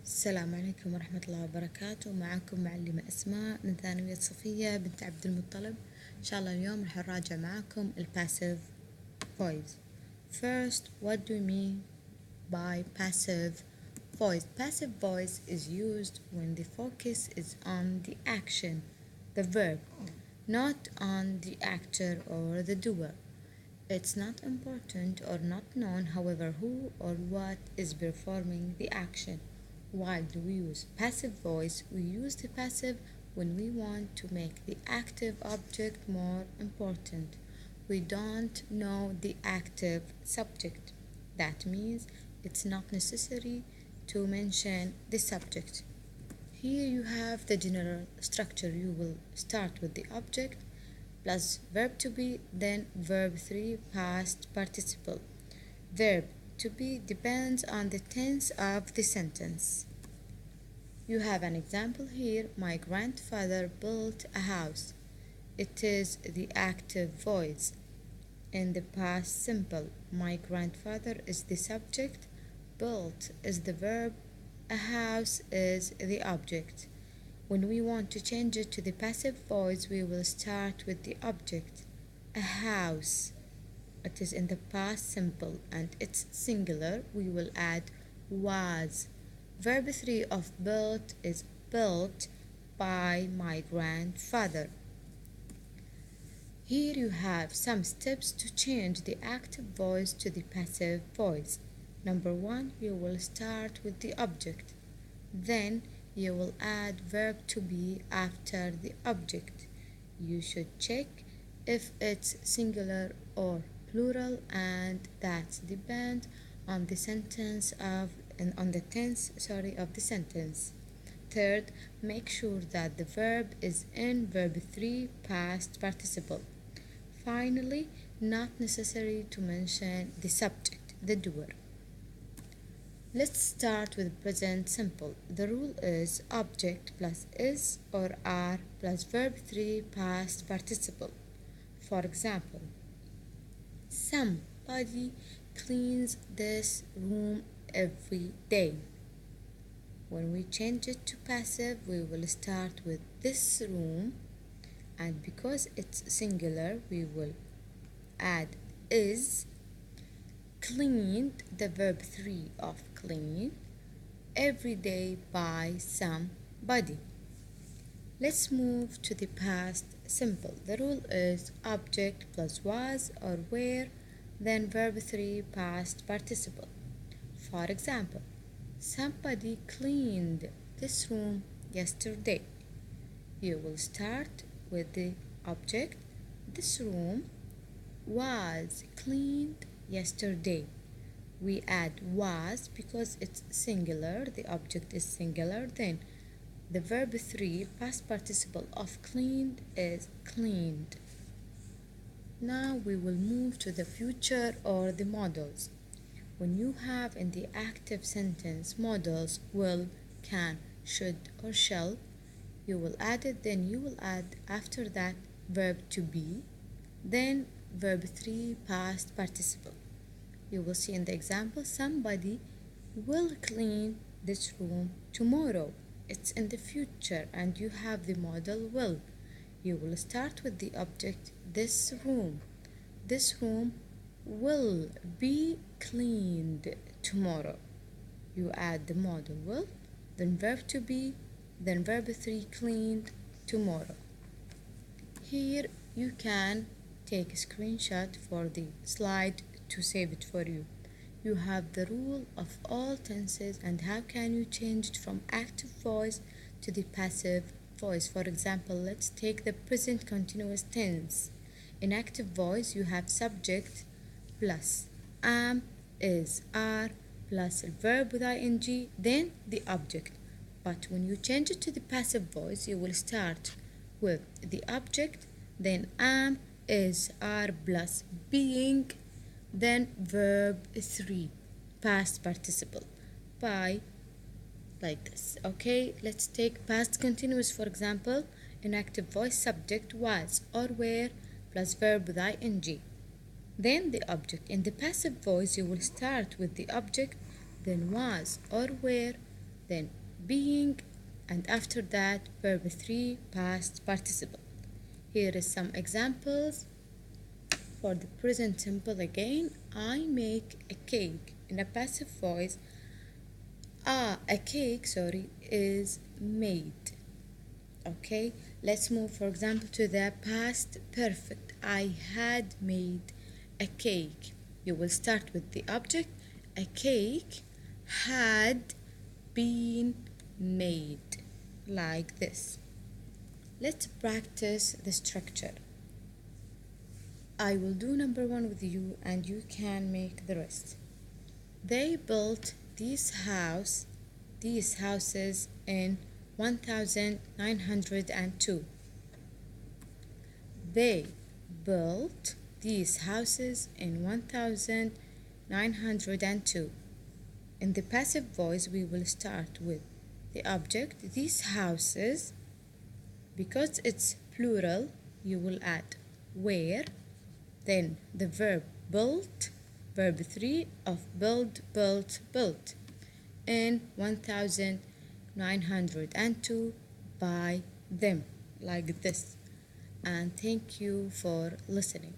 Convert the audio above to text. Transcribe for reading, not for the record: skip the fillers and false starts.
السلام عليكم ورحمة الله وبركاته. معكم معلمة أسماء من ثانوية صفية بنت عبد المطلب. إن شاء الله اليوم رح نراجع معكم ال passive voice. First, what do you mean by passive voice? Passive voice is used when the focus is on the action, the verb, not on the actor or the doer. It's not important or not known, however, who or what is performing the action. Why do we use passive voice? We use the passive when we want to make the active object more important. We don't know the active subject. That means it's not necessary to mention the subject. Here you have the general structure. You will start with the object plus verb to be, then verb 3 past participle. Verb to be depends on the tense of the sentence. You have an example here. My grandfather built a house. It is the active voice. In the past simple, my grandfather is the subject, built is the verb, a house is the object. When we want to change it to the passive voice, we will start with the object, a house. It is in the past simple and it's singular. We will add was. Verb 3 of built is built by my grandfather. Here you have some steps to change the active voice to the passive voice. Number 1, you will start with the object. Then you will add verb to be after the object. You should check if it's singular or plural, and that depends on the sentence of the tense of the sentence. Third, make sure that the verb is in verb 3 past participle. Finally, not necessary to mention the subject, the doer. Let's start with present simple. The rule is object plus is or are plus verb 3 past participle. For example, somebody cleans this room every day. When we change it to passive, we will start with this room, and because it's singular, we will add is. Cleaned, the verb 3 of clean, every day by somebody. Let's move to the past simple. The rule is object plus was or were, then verb 3 past participle. For example, somebody cleaned this room yesterday. You will start with the object. This room was cleaned yesterday. We add was because it's singular, the object is singular. Then the verb 3 past participle of cleaned is cleaned. Now we will move to the future or the modals. When you have in the active sentence modals will, can, should or shall, you will add it. Then you will add after that verb to be, then verb 3 past participle. You will see in the example, somebody will clean this room tomorrow. It's in the future and you have the modal will. You will start with the object this room. This room will be cleaned tomorrow. You add the modal will, then verb to be, then verb 3 cleaned tomorrow. Here you can take a screenshot for the slide to save it for you. You have the rule of all tenses and how can you change it from active voice to the passive voice. For example, let's take the present continuous tense. In active voice, you have subject plus am, is, are, plus a verb with ing, then the object. But when you change it to the passive voice, you will start with the object, then am, is, are, plus being, then verb 3 past participle by, like this. Okay, let's take past continuous. For example, in active voice, subject was or were plus verb with ing, then the object. In the passive voice, you will start with the object, then was or were then being, and after that verb 3 past participle. Here is some examples for the present simple again. I make a cake. In a passive voice, a cake, is made. Okay, let's move, for example, to the past perfect. I had made a cake. You will start with the object. A cake had been made, like this. Let's practice the structure. I will do number 1 with you and you can make the rest. They built these houses in 1902. They built these houses in 1902. In the passive voice, we will start with the object, these houses. Because it's plural, you will add where, then the verb built, verb 3 of build, built, built, in 1902 by them, like this. And thank you for listening.